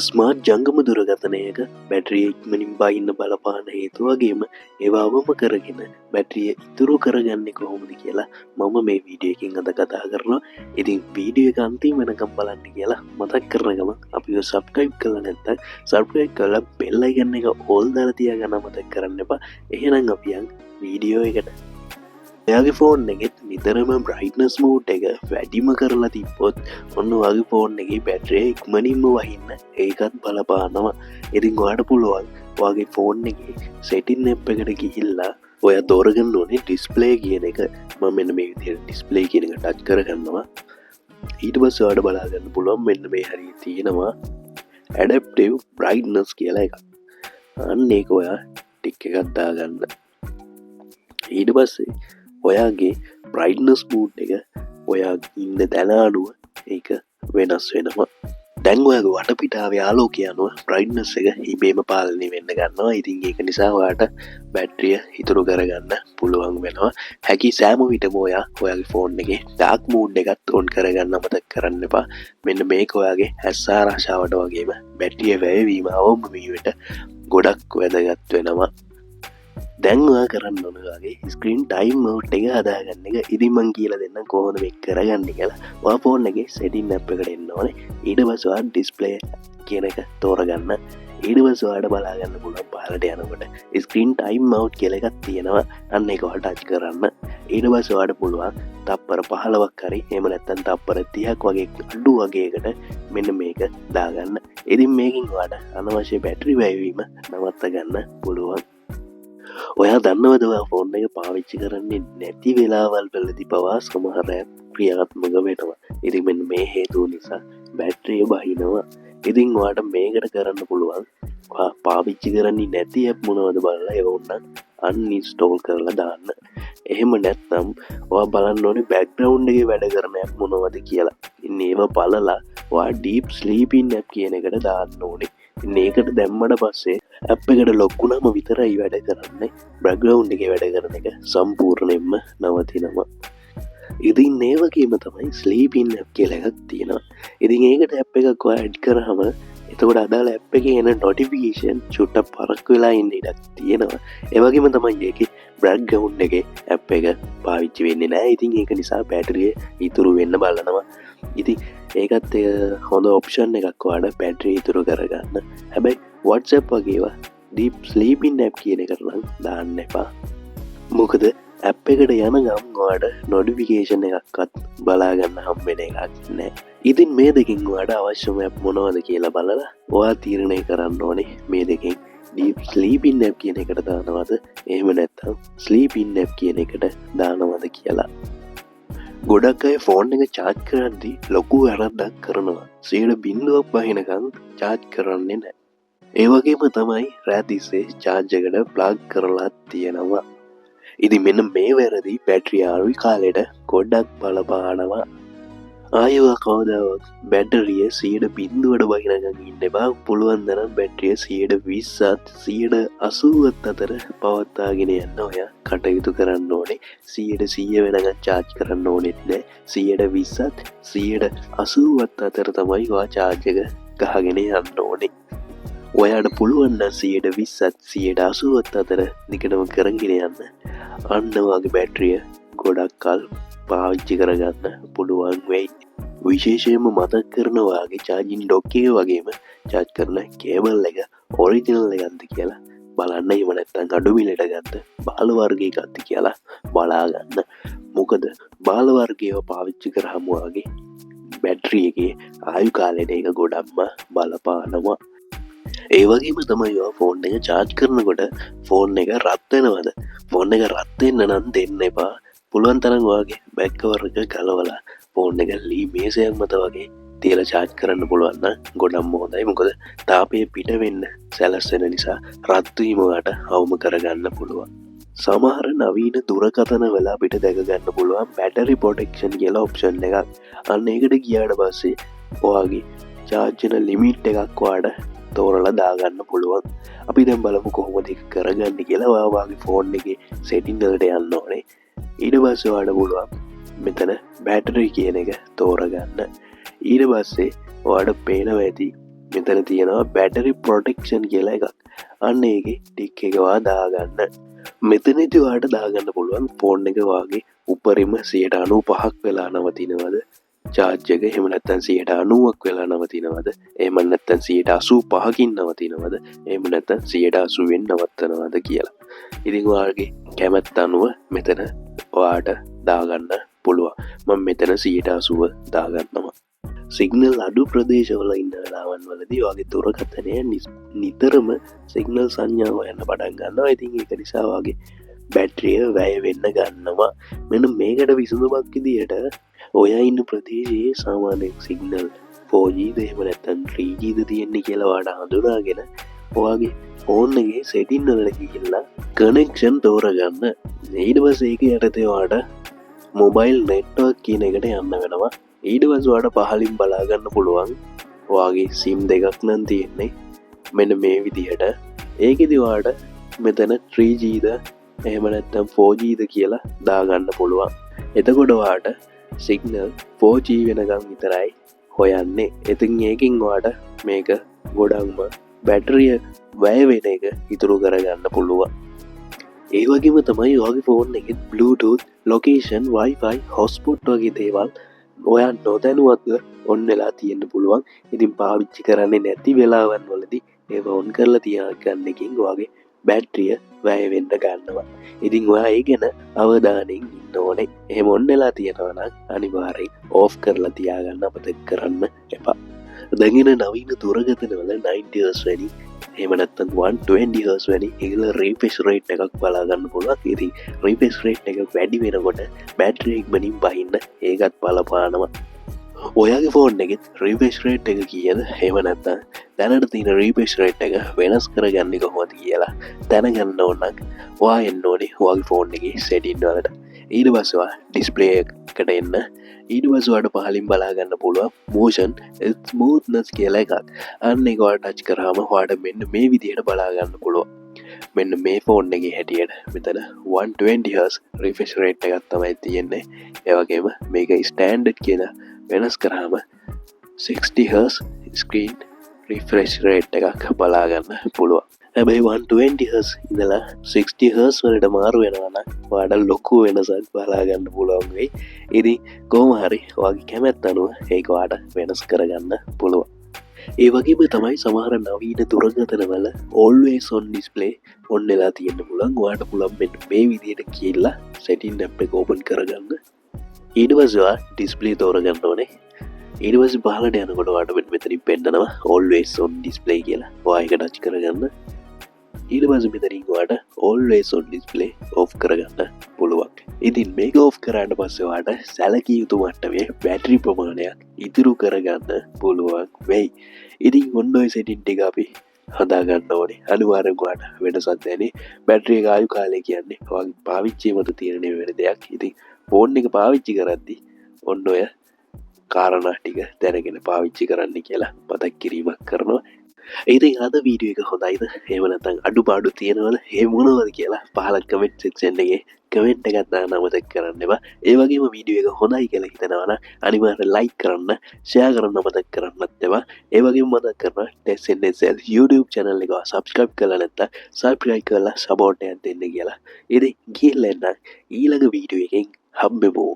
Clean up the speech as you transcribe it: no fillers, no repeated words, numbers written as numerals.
Smart ජංගම දුරකථනයක බැටරිය ඉක්මනින් බහින්න බලපාන හේතු වගේම ඒවා අවම කරගෙන බැටරිය ඉතුරු කරගන්නේ කොහොමද කියලා මම මේ වීඩියෝ එකකින් අද කතා කරනවා. ඉතින් වීඩියෝ එක අන්තිම වෙනකම් බලන්න කියලා මතක් කරන ගමන් අපිව සබ්ස්ක්‍රයිබ් කරලා නැත්නම් සබ්ස්ක්‍රයිබ් කරලා බෙල් අයිකන් එක ඕල් දාලා තියාගන්න මතක් කරන්න එපා. එහෙනම් අපි යන් වීඩියෝ එකට. ඔයාගේ ෆෝන් එකෙත් නිතරම බ්‍රයිට්නස් මෝඩ් එක වැඩිම කරලා තිබ්බොත් ඔන්න ඔයාගේ ෆෝන් එකේ බැටරිය ඉක්මනින්ම වහින්න ඒකත් බලපානවා. ඉතින් ඔයාට පුළුවන් ඔයාගේ ෆෝන් එකේ සෙටින් ඇප් එකට ගිහිල්ලා ඔයා තෝරගන්න ඕනේ ඩිස්ප්ලේ කියන එක. මම මෙන්න මේ විදිහට ඩිස්ප්ලේ කියන එක ටච් කරගන්නවා. ඊට පස්සේ ඔයාට බලා ගන්න පුළුවන් මෙන්න මේ හරිය තියෙනවා ඇඩැප්ටිව් බ්‍රයිට්නස් කියලා එකක්. අන්න ඒක ඔයා ටික් එකක් දාගන්න. ඊට පස්සේ ඔයාගේ බ්‍රයිට්නස් මෝඩ් එක ඔයා ඉන්න තැන අනුව ඒක වෙනස් වෙනවා. දැන් ඔයාගේ වටපිටාවේ ආලෝකය අනුව බ්‍රයිට්නස් එක ඉබේම පාලනය වෙන්න ගන්නවා. ඉතින් ඒක නිසා ඔයාට බැටරිය ඉතුරු කරගන්න පුළුවන් වෙනවා. හැකි සෑම විටම ඔයා ඔයාගේ ෆෝන් එකේ ඩාර්ක් මෝඩ් එකත් ඔන් කරගන්න අමතක කරන්න එපා. මෙන්න මේක ඔයාගේ ඇස් ආරක්ෂාවට වගේම බැටරිය වැයවීම අවම වීමට ගොඩක් වැදගත් වෙනවා. දැන් ඔයා කරන්න ඕන වගේ ස්ක්‍රීන් ටයිම් මෝඩ් එක හදාගන්න එක. ඉතින් මං කියලා දෙන්නම් කොහොමද මේක කරගන්න කියලා. ඔයා ෆෝන් එකේ සෙටින් ඇප් එකට එන්න ඕනේ. ඊට පස්සේ ඔයා ඩිස්ප්ලේ කියන එක තෝරගන්න. ඊට පස්සේ ඔයාට බලා ගන්න පුළුවන් පහළට යනකොට ස්ක්‍රීන් ටයිම් මෝඩ් කියලා එකක් තියෙනවා. අන්න ඒක ඔයාලා ටච් කරන්න. ඊට පස්සේ ඔයාට පුළුවන් තප්පර 15ක් හරි එහෙම නැත්නම් තප්පර 30ක් වගේ අඩු වගේකට මෙන්න මේක දාගන්න. ඉතින් මේකෙන් ඔයාට අනවශ්‍ය බැටරි වැයවීම නවත්ත ගන්න පුළුවන්. ඔයා දන්නවද ඔයා ෆෝන් එක පාවිච්චි කරන්නේ නැති වෙලාවල් වලදී පවා සමහර ඇප් ක්‍රියාත්මක වෙනවා. ඉතින් මෙන්න මේ හේතුව නිසා බැටරිය බහිනවා. ඉතින් ඔයාට මේකට කරන්න පුළුවන් ඔයා පාවිච්චි කරන්නේ නැති ඇප් මොනවද බලලා ඒව උන්නම් අන්ඉන්ස්ටෝල් කරලා දාන්න. එහෙම නැත්නම් ඔයා බලන්න ඕනේ බෑග්ග්‍රවුන්ඩ් එකේ වැඩ කරන ඇප් මොනවද කියලා. ඉතින් ඒව බලලා ඔයා ඩීප් ස්ලීපින් ඇප් කියන එකට දාන්න ඕනේ. මේකට දැම්මට පස්සේ ඇප් එකට ලොක් වුණාම විතරයි වැඩ කරන්නේ. බෑග්ග්‍රවුන්ඩ් එකේ වැඩ කරන එක සම්පූර්ණයෙන්ම නවතිනවා. ඉතින් මේ වගේම තමයි ස්ලීපින් ඇප් කියලා එකක් තියෙනවා. ඉතින් ඒකට ඇප් එකක් ඔයා ඇඩ් කරාම එතකොට අදාළ ඇප් එකේ එන නොටිෆිකේෂන් චුට්ටක් පරක් වෙලා ඉන්න ඉඩක් තියෙනවා. ඒ වගේම තමයි ඒකේ බෑග්ග්‍රවුන්ඩ් එකේ ඇප් එක පාවිච්චි වෙන්නේ නැහැ. ඉතින් ඒක නිසා බැටරිය ඉතුරු වෙන්න බලනවා. ඉතින් ඒකත් හොඳ ඔප්ෂන් එකක් ඔයාලා බැටරිය ඉතුරු කරගන්න. හැබැයි WhatsApp වගේ ඒවා ඩීප් ස්ලීපින් ඇප් කියන එකට නම් දාන්න එපා. මොකද ඇප් එකට යන ගමන් ඔයාට නොටිෆිකේෂන් එකක්වත් බලා ගන්න හම්බෙන එකක් නැහැ. ඉතින් මේ දෙකෙන් ඔයාට අවශ්‍යම ඇප් මොනවද කියලා බලලා ඔයා තීරණය කරන්න ඕනේ මේ දෙකෙන් ඩීප් ස්ලීපින් ඇප් කියන එකට දානවද එහෙම නැත්නම් ස්ලීපින් ඇප් කියන එකට දානවද කියලා. ගොඩක් අය ෆෝන් එක චාර්ජ් කරද්දී ලොකු වැරද්දක් කරනවා. 0.0ක් බහිනකම් චාර්ජ් කරන්නේ නැහැ. ඒ වගේම තමයි රෑ තිස්සේ චාර්ජ් එකට ප්ලග් කරලා තියෙනවා. ඉතින් මෙන්න මේ වැරදි බැටරිය ආවි කාලෙට ගොඩක් බලපානවා. ආයෙත් කවදාවත් බැටරිය 0.0ට බහිනකම් ඉන්න එපා. පුළුවන් තරම් බැටරිය 120ත් 180ත් අතර පවත්වාගෙන යන්න ඔයා කටයුතු කරන්න ඕනේ. 100 වෙනකම් චාර්ජ් කරන්න ඕනෙත් නෑ. 120ත් 180ත් අතර තමයි ඔයා චාර්ජ් එක ගහගෙන යන්න ඕනේ. ඔයාට පුළුවන් නම් 120ත් 180ත් අතර දිගටම කරගෙන යන්න. අන්න වගේ බැටරිය ගොඩක් කල් පාවිච්චි කරගන්න පුළුවන් වෙයි. විශේෂයෙන්ම මතක් කරනවා වගේ චාර්ජින් ඩොක් එක වගේම චාර්ජ් කරන කේබල් එක ඔරිජිනල් එකක්ද කියලා බලන්න. එහෙම නැත්නම් අඩු මිලට ගත්ත බාල වර්ගයකක්ද කියලා බලා ගන්න. මොකද බාල වර්ගයව පාවිච්චි කරාම වගේ බැටරි එකේ ආයු කාලෙට ඒක ගොඩක්ම බලපානවා. ඒ වගේම තමයි ඔයා ෆෝන් එක චාර්ජ් කරනකොට ෆෝන් එක රත් වෙනවද? ෆෝන් එක රත් වෙන්න නම් දෙන්න එපා. පුළුවන් තරම් ඔයාගේ බෑක් කවර් එක ගලවලා ෆෝන් එක ලී මේසයක් මත වගේ තියලා චාර්ජ් කරන්න පුළුවන් නම් ගොඩක්ම හොඳයි. මොකද තාපය පිට වෙන්න සැලසෙන නිසා රත් වීම ඔයාට අවම කරගන්න පුළුවන්. සමහර නවීන දුරකථන වල අපිට දැක ගන්න පුළුවන් බැටරි ප්‍රොටෙක්ෂන් කියලා ඔප්ෂන් එකක්. අන්න ඒකට ගියාට පස්සේ ඔයාගේ චාර්ජ් වෙන ලිමිට් එකක් ඔයාට තෝරලා දාගන්න පුළුවන්. අපි දැන් බලමු කොහොමද ඒක කරගන්නේ කියලා. ඔයාගේ ෆෝන් එකේ සෙටින් වලට යන්න ඕනේ. ඊට පස්සේ ඔයාට පුළුවන් මෙතන බැටරි කියන එක තෝරගන්න. ඊට පස්සේ ඔයාට පේනවා ඇති මෙතන තියෙනවා බැටරි ප්‍රොටෙක්ෂන් කියලා එකක්. අන්න ඒකේ ටික් එකවා දාගන්න. මෙතනදී ඔයාලට දාගන්න පුළුවන් ෆෝන් එක වාගේ උපරිම 95ක් වෙලා නවතිනවද චාර්ජ් එක, එහෙම නැත්නම් 90ක් වෙලා නවතිනවද, එහෙම නැත්නම් 85කින් නවතිනවද, එහෙම නැත්නම් 80ෙන් නවත්තනවද කියලා. ඉතින් ඔයාලගේ කැමැත්ත අනුව මෙතන ඔයාලට දාගන්න පුළුවන්. මම මෙතන 80 දාගන්නවා. සිග්නල් අඩු ප්‍රදේශවල ඉන්න වෙලාවන් වලදී වගේ දුරකථනය නිතරම සිග්නල් සංඥාව යන්න පටන් ගන්නවා. ඉතින් ඒක නිසා වගේ බැටරිය වැය වෙන්න ගන්නවා. මෙන්න මේකට විසඳුමක් විදියට ඔය ඉන්න ප්‍රදේශයේ සාමාන්‍ය සිග්නල් 4Gද එහෙම නැත්නම් 3Gද තියෙන්නේ කියලා ඔයාලා හඳුනාගෙන ඔයාගේ ෆෝන් එකේ සෙටින් වලට ගිහිල්ලා කනෙක්ෂන් තෝරගන්න. ඊට පස්සේ ඒක යටතේ ඔයාලට මොබයිල් නෙට්වර්ක් කියන එකට යන්න වෙනවා. ඊට පස්සේ ඔයාලට පහලින් බලාගන්න පුළුවන් ඔයාගේ SIM දෙකක් නම් තියෙන්නේ මෙන්න මේ විදිහට. ඒකෙදි ඔයාලට මෙතන 3Gද එහෙම නැත්නම් 4Gද කියලා දාගන්න පුළුවන්. එතකොට ඔයාලට සිග්නල් 4G වෙනකම් විතරයි හොයන්නේ. ඉතින් ඒකෙන් ඔයාලට මේක ගොඩක්ම බැටරිය වැය වෙන එක ඉතුරු කරගන්න පුළුවන්. ඒ වගේම තමයි ඔයාගේ ෆෝන් එකේ Bluetooth, location, Wi-Fi, hotspot වගේ දේවල් ඔයා නොදැනුවත්ව ඔන් වෙලා තියෙන්න පුළුවන්. ඉතින් පාවිච්චි කරන්නේ නැති වෙලාවන් වලදී ඒව ඔන් කරලා තියාගන්න එකෙන් ඔයාගේ බැටරිය වැය වෙන්න ගන්නවා. ඉතින් ඔයා ඒ ගැන අවධානයෙන් ඉන්න ඕනේ. එහෙම ඔන් වෙලා තියෙනවා නම් අනිවාර්යෙන් ඕෆ් කරලා තියාගන්න අමතක කරන්න එපා. දැන් එන නවීන දුරකථන වල 90 Hz වැනි එහෙම නැත්නම් 120 Hz වැනි ඒගොල්ල රිෆ්‍රෙෂ් රේට් එකක් බලා ගන්න පුළුවන්. ඉතින් රිෆ්‍රෙෂ් රේට් එක වැඩි වෙනකොට බැටරි ඉක්මනින් බහින්න ඒකත් බලපානවා. ඔයාගේ ෆෝන් එකේ රිෆ්‍රෙෂ් රේට් එක කීයද? එහෙම නැත්නම් දැනට තියෙන රිෆ්‍රෙෂ් රේට් එක වෙනස් කරගන්නේ කොහොමද කියලා දැනගන්න ඕන නම් ඔයා එන්න ඕනේ ඔයාගේ ෆෝන් එකේ සෙටින් වලට. ඊට පස්සේ ඔයා ඩිස්ප්ලේ එකට එන්න. ඊට පස්සේ ඔයාලට පහලින් බලා ගන්න පුළුවන් motion smoothness කියලා එකක්. අන්න ඒක ඔයාලා ටච් කරාම ඔයාලට මෙන්න මේ විදිහට බලා ගන්න පුළුවන්. මෙන්න මේ ෆෝන් එකේ හැටියට මෙතන 120 Hz රිෆ්‍රෙෂ් රේට් එකක් තමයි තියෙන්නේ. ඒ වගේම මේක ස්ටෑන්ඩඩ් කියලා වෙනස් කරාම 60 Hz ස්ක්‍රීන් රිෆ්‍රෙෂ් රේට් එකක් බලා ගන්න පුළුවන්. හැබැයි 120 Hz ඉඳලා 60 Hz වලට මාරු වෙනවා නම් ඔයාලට ලොකු වෙනසක් බලා ගන්න පුළුවන් වෙයි. ඉතින් කොහොම හරි ඔයාගේ කැමැත්ත අනුව ඒක ඔයාලට වෙනස් කරගන්න පුළුවන්. ඒ වගේම තමයි සමහර නවීන දුරකථන වල always on display on වෙලා තියෙන්න පුළුවන්. ඔයාලට පුළුවන් මෙන්න මේ විදිහට කියලා setting app එක open කරගන්න. ඊට පස්සේ ඔයා display තෝරගන්න ඕනේ. ඊට පස්සේ පහළට යනකොට ඔයාලට මෙතනින් පෙන්නනවා always on display කියලා. ඔයා ඒක ටච් කරගන්න. ඊට පස්සේ මෙතනින් ඔයාලට always on display off කරගන්න පුළුවන්. ඉතින් මේක off කරාට පස්සේ ඔයාලට සැලකිය යුතු මට්ටමේ බැටරි ප්‍රමාණයක් ඉතුරු කරගන්න පුළුවන් වෙයි. ඉතින් ඔන්න ඔය setting ටික අපි හදා ගන්න ඕනේ. අනිවාර්යෙන් ඔයාලට වෙනසක් දැනේ. බැටරි එක ආයු කාලය කියන්නේ ඔයාගේ පාවිච්චිය මත තියෙන වෙන දෙයක්. ඉතින් ෆෝන් එක පාවිච්චි කරද්දී ඔන්න ඔය කාරණා ටික දැනගෙන පාවිච්චි කරන්න කියලා මතක් කිරීමක් කරනවා. ඉතින් අද වීඩියෝ එක හොඳයිද? එහෙම නැත්නම් අඩුපාඩු තියෙනවද? ඒ මොනවද කියලා පහල කමෙන්ට් සෙක්ෂන් එකේ කමෙන්ට් එකක් දාන්න අමතක කරන්න එපා. ඒ වගේම වීඩියෝ එක හොඳයි කියලා හිතනවා නම් අනිවාර්යෙන් ලයික් කරන්න, ෂෙයා කරන්න අමතක කරන්නත් එපා. ඒ වගේම මතක් කරන්න TechNSL YouTube channel එක subscribe කරලා නැත්නම් subscribe කරලා support එකක් දෙන්න කියලා. ඉතින් ගිහිල්ලා එන්න ඊළඟ වීඩියෝ එකෙන් හම්බෙමු.